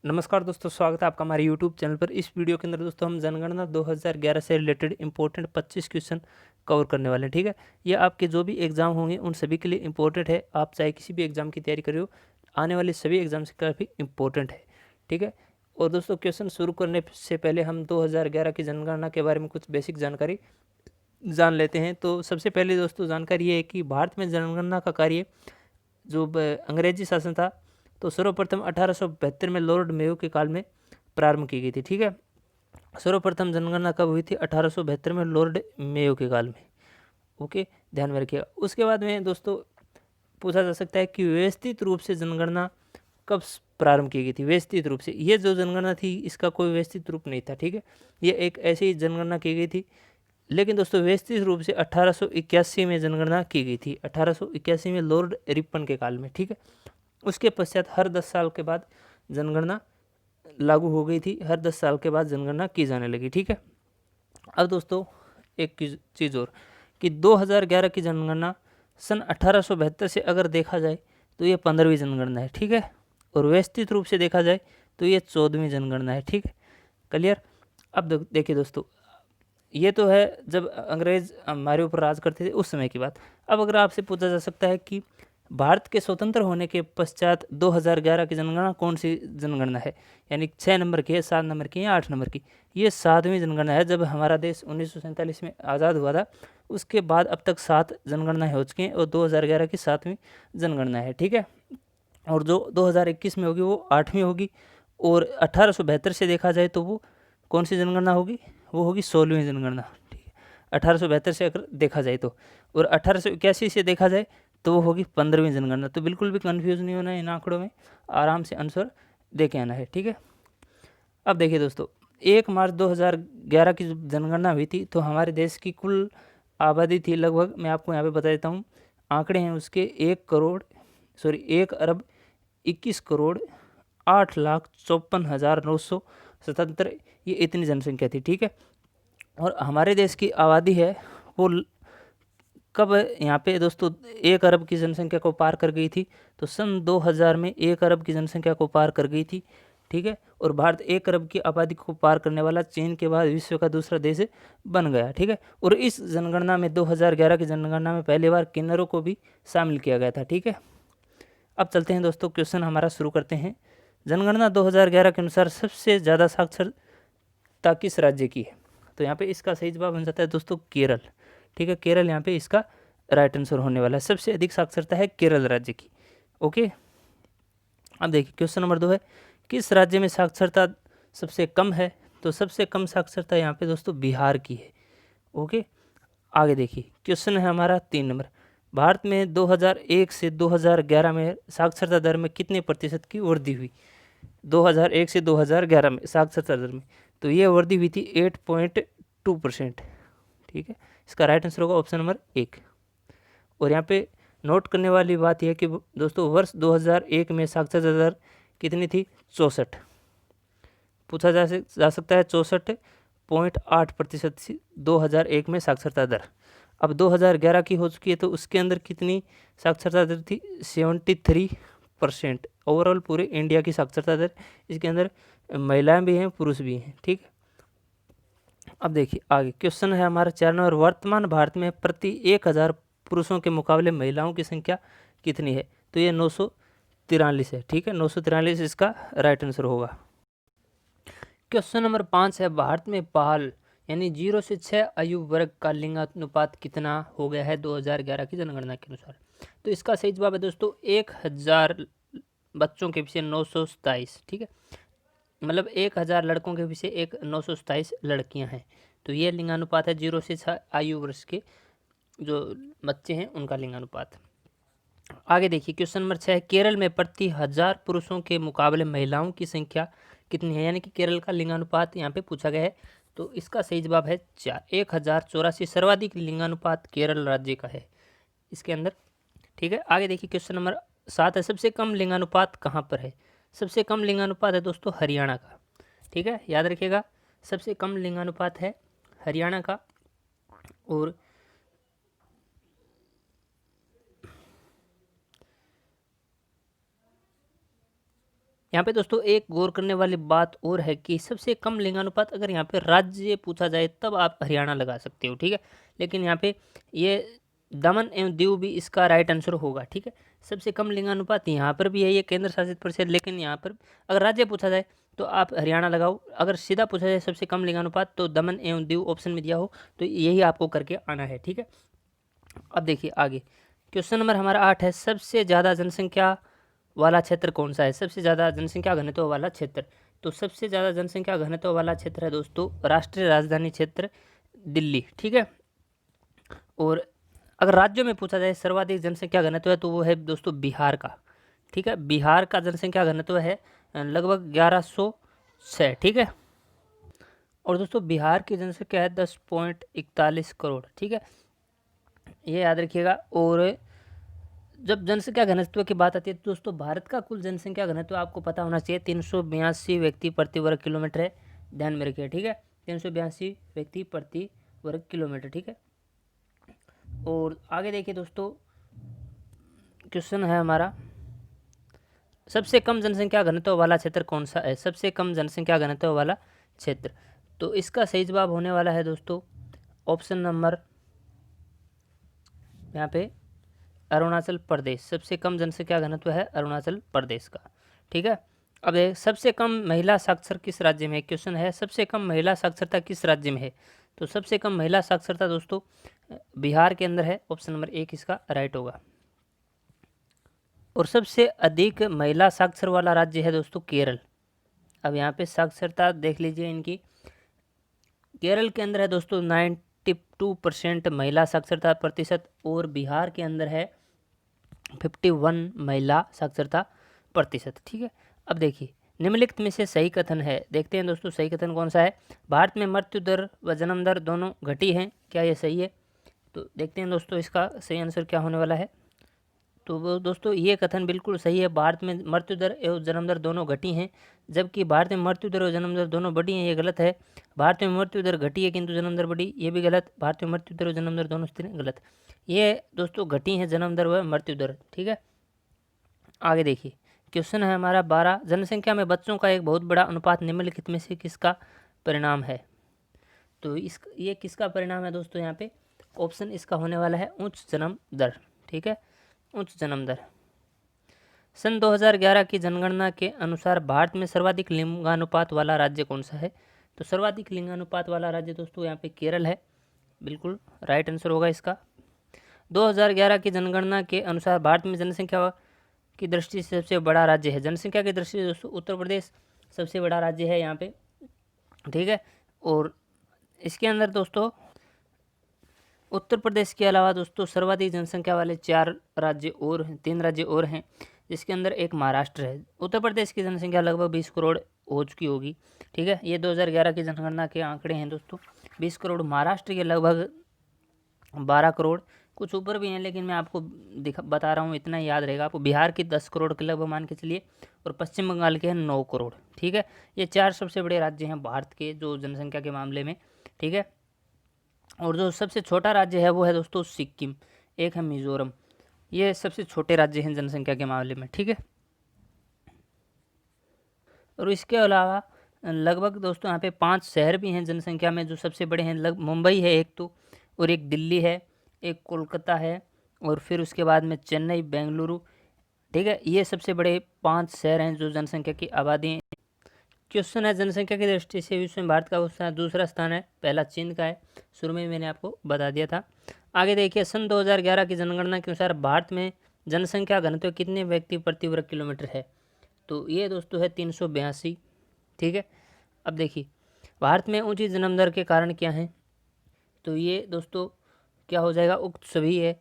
नमस्कार दोस्तों, स्वागत है आपका हमारे यूट्यूब चैनल पर। इस वीडियो के अंदर दोस्तों हम जनगणना 2011 से रिलेटेड इंपॉर्टेंट 25 क्वेश्चन कवर करने वाले हैं। ठीक है, ये आपके जो भी एग्जाम होंगे उन सभी के लिए इंपॉर्टेंट है। आप चाहे किसी भी एग्जाम की तैयारी कर रहे हो, आने वाले सभी एग्जाम से काफ़ी इंपॉर्टेंट है। ठीक है, और दोस्तों क्वेश्चन शुरू करने से पहले हम 2011 की जनगणना के बारे में कुछ बेसिक जानकारी जान लेते हैं। तो सबसे पहले दोस्तों जानकारी ये है कि भारत में जनगणना का कार्य जो अंग्रेजी शासन था, तो सर्वप्रथम 1872 में लॉर्ड मेयो के काल में प्रारंभ की गई थी। ठीक है, सर्वप्रथम जनगणना कब हुई थी? 1872 में लॉर्ड मेयो के काल में। ओके, ध्यान में रखिएगा। उसके बाद में दोस्तों पूछा जा सकता है कि व्यवस्थित रूप से जनगणना कब प्रारंभ की गई थी? व्यवस्थित रूप से, ये जो जनगणना थी इसका कोई व्यवस्थित रूप नहीं था। ठीक है, ये एक ऐसी ही जनगणना की गई थी, लेकिन दोस्तों व्यवस्थित रूप से 1881 में जनगणना की गई थी। 1881 में लॉर्ड रिपन के काल में। ठीक है, उसके पश्चात हर 10 साल के बाद जनगणना लागू हो गई थी। हर 10 साल के बाद जनगणना की जाने लगी। ठीक है, अब दोस्तों एक चीज़ और कि 2011 की जनगणना सन 1872 से अगर देखा जाए तो ये 15वीं जनगणना है। ठीक है, और व्यवस्थित रूप से देखा जाए तो ये 14वीं जनगणना है। ठीक है, क्लियर। अब देखिए दोस्तों, ये तो है जब अंग्रेज हमारे ऊपर राज करते थे उस समय की बात। अब अगर आपसे पूछा जा सकता है कि भारत के स्वतंत्र होने के पश्चात 2011 की जनगणना कौन सी जनगणना है, यानी 6 नंबर की है, 7 नंबर की है, 8 नंबर की? ये 7वीं जनगणना है। जब हमारा देश 1947 में आज़ाद हुआ था उसके बाद अब तक 7 जनगणनाएँ हो चुकी हैं और 2011 की 7वीं जनगणना है। ठीक है, और जो 2021 में होगी वो 8वीं होगी। और 1872 से देखा जाए तो वो कौन सी जनगणना होगी? वो होगी 16वीं जनगणना। ठीक है, 1872 से अगर देखा जाए तो, और 1881 से देखा जाए तो वो होगी 15वीं जनगणना। तो बिल्कुल भी कंफ्यूज नहीं होना है इन आंकड़ों में, आराम से आंसर दे के आना है। ठीक है, अब देखिए दोस्तों, 1 मार्च 2011 की जनगणना हुई थी तो हमारे देश की कुल आबादी थी लगभग, मैं आपको यहाँ पे बता देता हूँ, आंकड़े हैं उसके 1,21,8,54,977, ये इतनी जनसंख्या थी। ठीक है, और हमारे देश की आबादी है वो कब यहाँ पे दोस्तों 1 अरब की जनसंख्या को पार कर गई थी? तो सन 2000 में 1 अरब की जनसंख्या को पार कर गई थी। ठीक है, और भारत 1 अरब की आबादी को पार करने वाला चीन के बाद विश्व का दूसरा देश बन गया। ठीक है, और इस जनगणना में 2011 की जनगणना में पहली बार किन्नरों को भी शामिल किया गया था। ठीक है, अब चलते हैं दोस्तों, क्वेश्चन हमारा शुरू करते हैं। जनगणना 2011 के अनुसार सबसे ज़्यादा साक्षरता किस राज्य की है? तो यहाँ पे इसका सही जवाब बन जाता है दोस्तों केरल। ठीक है, केरल यहाँ पे इसका राइट आंसर होने वाला है। सबसे अधिक साक्षरता है केरल राज्य की। ओके, अब देखिए क्वेश्चन नंबर 2 है, किस राज्य में साक्षरता सबसे कम है? तो सबसे कम साक्षरता यहाँ पे दोस्तों बिहार की है। ओके, आगे देखिए क्वेश्चन है हमारा 3 नंबर, भारत में 2001 से 2011 में साक्षरता दर में कितने प्रतिशत की वृद्धि हुई? 2001 से 2011 में साक्षरता दर में, तो ये वृद्धि हुई थी 8.2%। ठीक है, इसका राइट आंसर होगा ऑप्शन नंबर 1। और यहाँ पे नोट करने वाली बात यह है कि दोस्तों वर्ष 2001 में साक्षरता दर कितनी थी? 64। पूछा जा सकता है 64.8% थी 2001 में साक्षरता दर। अब 2011 की हो चुकी है तो उसके अंदर कितनी साक्षरता दर थी? 73%। ओवरऑल पूरे इंडिया की साक्षरता दर, इसके अंदर महिलाएं भी हैं पुरुष भी हैं। ठीक है, अब देखिए आगे क्वेश्चन है हमारा 4 नंबर, वर्तमान भारत में प्रति 1000 पुरुषों के मुकाबले महिलाओं की संख्या कितनी है? तो ये 943 है। ठीक है, 943 इसका राइट आंसर होगा। क्वेश्चन नंबर 5 है, भारत में पहल यानी 0 से 6 आयु वर्ग का लिंगानुपात कितना हो गया है 2011 की जनगणना के अनुसार? तो इसका सही जवाब है दोस्तों 1000 बच्चों के पीछे 927। ठीक है, मतलब 1000 लड़कों के पीछे 927 लड़कियां हैं। तो ये लिंगानुपात है 0 से 6 आयु वर्ष के जो बच्चे हैं उनका लिंगानुपात। आगे देखिए क्वेश्चन नंबर 6, केरल में प्रति 1000 पुरुषों के मुकाबले महिलाओं की संख्या कितनी है? यानी कि केरल का लिंगानुपात यहाँ पे पूछा गया है। तो इसका सही जवाब है 4, 1084। सर्वाधिक लिंगानुपात केरल राज्य का है इसके अंदर। ठीक है, आगे देखिए क्वेश्चन नंबर 7 है, सबसे कम लिंगानुपात कहाँ पर है? सबसे कम लिंगानुपात है दोस्तों हरियाणा का। ठीक है, याद रखिएगा, सबसे कम लिंगानुपात है हरियाणा का। और यहाँ पे दोस्तों एक गौर करने वाली बात और है कि सबसे कम लिंगानुपात अगर यहाँ पे राज्य पूछा जाए तब आप हरियाणा लगा सकते हो, ठीक है। लेकिन यहाँ पे ये दमन एवं दीव भी इसका राइट आंसर होगा, ठीक है। सबसे कम लिंगानुपात यहाँ पर भी है, ये केंद्र शासित प्रदेश, लेकिन यहाँ पर अगर राज्य पूछा जाए तो आप हरियाणा लगाओ। अगर सीधा पूछा जाए सबसे कम लिंगानुपात तो दमन एवं दीव ऑप्शन में दिया हो तो यही आपको करके आना है, ठीक है। अब देखिए आगे क्वेश्चन नंबर हमारा 8 है, सबसे ज़्यादा जनसंख्या वाला क्षेत्र कौन सा है? सबसे ज़्यादा जनसंख्या घनत्व वाला क्षेत्र, तो सबसे ज़्यादा जनसंख्या घनत्व वाला क्षेत्र है दोस्तों राष्ट्रीय राजधानी क्षेत्र दिल्ली, ठीक है। और अगर राज्यों में पूछा जाए सर्वाधिक जनसंख्या घनत्व है तो वो है दोस्तों बिहार का, ठीक है। बिहार का जनसंख्या घनत्व है लगभग 1106, ठीक है। और दोस्तों बिहार की जनसंख्या है 10.41 करोड़, ठीक है, ये याद रखिएगा। और जब जनसंख्या घनत्व की बात आती है तो दोस्तों भारत का कुल जनसंख्या घनत्व आपको पता होना चाहिए 382 व्यक्ति प्रति वर्ग किलोमीटर है, ध्यान में रखिए, ठीक है। 382 व्यक्ति प्रति वर्ग किलोमीटर, ठीक है। और आगे देखिए दोस्तों क्वेश्चन है हमारा, सबसे कम जनसंख्या घनत्व वाला क्षेत्र कौन सा है? सबसे कम जनसंख्या घनत्व वाला क्षेत्र, तो इसका सही जवाब होने वाला है दोस्तों ऑप्शन नंबर यहाँ पे अरुणाचल प्रदेश। सबसे कम जनसंख्या घनत्व है अरुणाचल प्रदेश का, ठीक है। अब सबसे कम महिला साक्षर किस राज्य में है? क्वेश्चन है सबसे कम महिला साक्षरता किस राज्य में है? तो सबसे कम महिला साक्षरता दोस्तों बिहार के अंदर है, ऑप्शन नंबर 1 इसका राइट होगा। और सबसे अधिक महिला साक्षर वाला राज्य है दोस्तों केरल। अब यहाँ पे साक्षरता देख लीजिए इनकी, केरल के अंदर है दोस्तों 92% महिला साक्षरता प्रतिशत, और बिहार के अंदर है 51 महिला साक्षरता प्रतिशत, ठीक है। अब देखिए निम्नलिखित में से सही कथन है, देखते हैं दोस्तों सही कथन कौन सा है। भारत में मृत्यु दर व जन्म दर दोनों घटी हैं, क्या ये सही है? तो देखते हैं दोस्तों इसका सही आंसर क्या होने वाला है। तो वो दोस्तों ये कथन बिल्कुल सही है, भारत में मृत्यु दर एवं जन्म दर दोनों घटी हैं, जबकि भारत में मृत्यु दर और जन्म दर दोनों बढ़ी हैं, ये गलत है। भारत में मृत्यु दर घटी है किंतु जन्म दर बढ़ी, ये भी गलत। भारत में मृत्यु दर और जन्म दर दोनों स्थिर गलत, ये दोस्तों घटी हैं जन्म दर व मृत्यु दर, ठीक है। आगे देखिए क्वेश्चन है हमारा 12, जनसंख्या में बच्चों का एक बहुत बड़ा अनुपात निम्नलिखित में से किसका परिणाम है? तो ये किसका परिणाम है दोस्तों? यहाँ पे ऑप्शन इसका होने वाला है उच्च जन्म दर, ठीक है, उच्च जन्म दर। सन 2011 की जनगणना के अनुसार भारत में सर्वाधिक लिंगानुपात वाला राज्य कौन सा है? तो सर्वाधिक लिंगानुपात वाला राज्य दोस्तों यहाँ पे केरल है, बिल्कुल राइट आंसर होगा इसका। 2011 की जनगणना के अनुसार भारत में जनसंख्या की दृष्टि से सबसे बड़ा राज्य है, जनसंख्या की दृष्टि से दोस्तों उत्तर प्रदेश सबसे बड़ा राज्य है यहाँ पे, ठीक है। और इसके अंदर दोस्तों उत्तर प्रदेश के अलावा दोस्तों सर्वाधिक जनसंख्या वाले 4 राज्य और हैं, 3 राज्य और हैं, जिसके अंदर एक महाराष्ट्र है। उत्तर प्रदेश की जनसंख्या लगभग 20 करोड़ हो चुकी होगी, ठीक है, ये 2011 की जनगणना के आंकड़े हैं दोस्तों, 20 करोड़। महाराष्ट्र के लगभग 12 करोड़, कुछ ऊपर भी हैं लेकिन मैं आपको बता रहा हूँ, इतना ही याद रहेगा आपको। बिहार की 10 करोड़ के लगभग मान के चलिए, और पश्चिम बंगाल के हैं 9 करोड़, ठीक है। ये 4 सबसे बड़े राज्य हैं भारत के जो जनसंख्या के मामले में, ठीक है। और जो सबसे छोटा राज्य है वो है दोस्तों सिक्किम, एक है मिजोरम, ये सबसे छोटे राज्य हैं जनसंख्या के मामले में, ठीक है। और इसके अलावा लगभग दोस्तों यहाँ पे 5 शहर भी हैं जनसंख्या में जो सबसे बड़े हैं, मुंबई है एक तो, और एक दिल्ली है, एक कोलकाता है, और फिर उसके बाद में चेन्नई, बेंगलुरु, ठीक है। ये सबसे बड़े 5 शहर हैं जो जनसंख्या की आबादी। क्वेश्चन है जनसंख्या की दृष्टि से विश्व में भारत का दूसरा स्थान है, पहला चीन का है, शुरू में मैंने आपको बता दिया था। आगे देखिए सन 2011 की जनगणना के अनुसार भारत में जनसंख्या घनत्व कितने व्यक्ति प्रति वर्ग किलोमीटर है? तो ये दोस्तों है 382, ठीक है। अब देखिए भारत में ऊंची जन्म दर के कारण क्या हैं? तो ये दोस्तों क्या हो जाएगा, उक्त सभी है।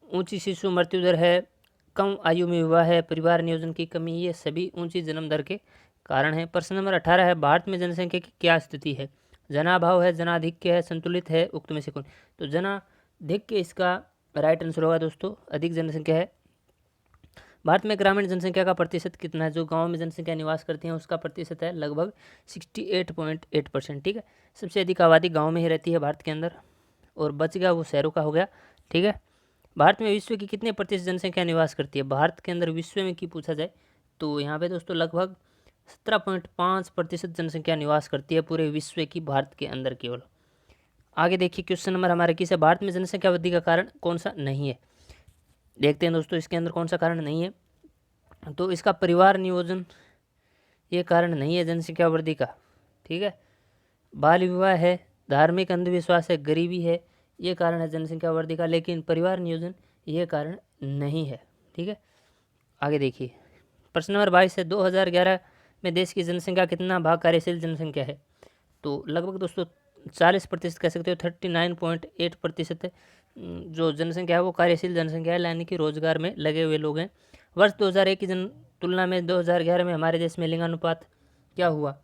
ऊंची शिशु मृत्यु दर है, कम आयु में विवाह है, परिवार नियोजन की कमी, ये सभी ऊंची जन्म दर के कारण है। प्रश्न नंबर 18 है, भारत में जनसंख्या की क्या स्थिति है? जनाभाव है, जनाधिक्य है, संतुलित है, उक्त में से कौन? तो जनाधिक्य इसका राइट आंसर होगा दोस्तों, अधिक जनसंख्या है। भारत में ग्रामीण जनसंख्या का प्रतिशत कितना है? जो गांव में जनसंख्या निवास करती है उसका प्रतिशत है लगभग 68.8%, ठीक है। सबसे अधिक आबादी गाँव में ही रहती है भारत के अंदर, और बच गया वो शहरों का हो गया, ठीक है। भारत में विश्व की कितने प्रतिशत जनसंख्या निवास करती है? भारत के अंदर विश्व में की पूछा जाए तो यहाँ पे दोस्तों लगभग 17.5% जनसंख्या निवास करती है पूरे विश्व की, भारत के अंदर केवल। आगे देखिए क्वेश्चन नंबर हमारे किस है, भारत में जनसंख्या वृद्धि का कारण कौन सा नहीं है। देखते हैं दोस्तों इसके अंदर कौन सा कारण नहीं है। तो इसका परिवार नियोजन ये कारण नहीं है जनसंख्या वृद्धि का, ठीक है। बाल विवाह है, धार्मिक अंधविश्वास है, गरीबी है, ये कारण है जनसंख्या वृद्धि का, लेकिन परिवार नियोजन ये कारण नहीं है, ठीक है। आगे देखिए प्रश्न नंबर 22 है, 2011 में देश की जनसंख्या कितना भाग कार्यशील जनसंख्या है। तो लगभग दोस्तों 40% कह सकते हो, 39.8% जो जनसंख्या है वो कार्यशील जनसंख्या है, यानी कि रोजगार में लगे हुए लोग हैं। वर्ष 2001 की तुलना में 2011 में हमारे देश में लिंगानुपात क्या हुआ,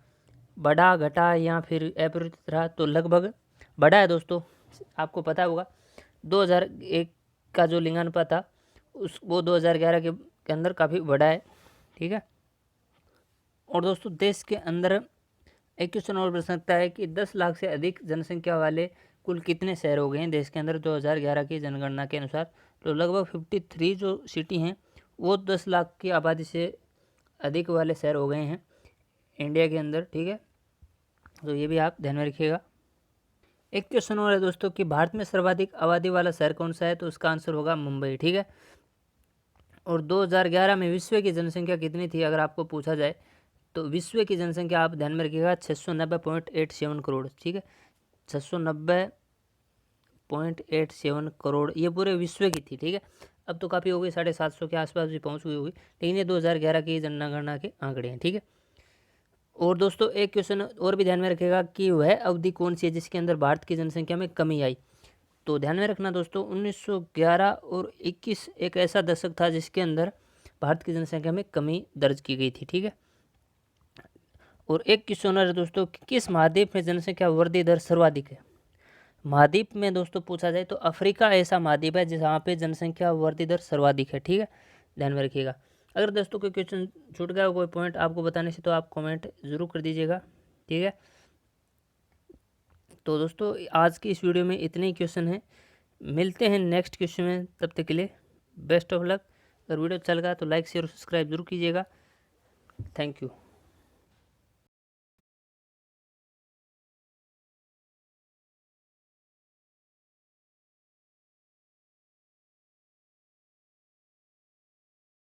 बढ़ा, घटा या फिर अपरिवर्तित रहा। तो लगभग बढ़ा है दोस्तों, आपको पता होगा 2001 का जो लिंगानुपात था वो 2011 के अंदर काफ़ी बढ़ा है, ठीक है। और दोस्तों देश के अंदर एक क्वेश्चन और बन सकता है कि 10 लाख से अधिक जनसंख्या वाले कुल कितने शहर हो गए हैं देश के अंदर 2011 की जनगणना के अनुसार। तो लगभग 53 जो सिटी हैं वो 10 लाख की आबादी से अधिक वाले शहर हो गए हैं इंडिया के अंदर, ठीक है। तो ये भी आप ध्यान में रखिएगा। एक क्वेश्चन और है दोस्तों कि भारत में सर्वाधिक आबादी वाला शहर कौन सा है। तो उसका आंसर होगा मुंबई, ठीक है। और 2011 में विश्व की जनसंख्या कितनी थी अगर आपको पूछा जाए, तो विश्व की जनसंख्या आप ध्यान में रखिएगा 690.87 करोड़, ठीक है। 690.87 करोड़ ये पूरे विश्व की थी, ठीक है। अब तो काफ़ी हो गई, 750 के आसपास भी पहुंच गई होगी, लेकिन ये 2011 की जनगणना के आंकड़े हैं, ठीक है। और दोस्तों एक क्वेश्चन और भी ध्यान में रखिएगा कि वह अवधि कौन सी है जिसके अंदर भारत की जनसंख्या में कमी आई। तो ध्यान में रखना दोस्तों 1911 और 21 एक ऐसा दशक था जिसके अंदर भारत की जनसंख्या में कमी दर्ज की गई थी, ठीक है। और एक क्वेश्चन है दोस्तों कि किस महाद्वीप में जनसंख्या वृद्धि दर सर्वाधिक है। महाद्वीप में दोस्तों पूछा जाए तो अफ्रीका ऐसा महाद्वीप है जहाँ पे जनसंख्या वृद्धि दर सर्वाधिक है, ठीक है, ध्यान में रखिएगा। अगर दोस्तों कोई क्वेश्चन छूट गया, कोई पॉइंट आपको बताने से, तो आप कमेंट जरूर कर दीजिएगा, ठीक है। तो दोस्तों आज की इस वीडियो में इतने ही क्वेश्चन हैं, मिलते हैं नेक्स्ट क्वेश्चन में, तब तक के लिए बेस्ट ऑफ लक। अगर वीडियो अच्छा लगा तो लाइक शेयर और सब्सक्राइब जरूर कीजिएगा। Thank you.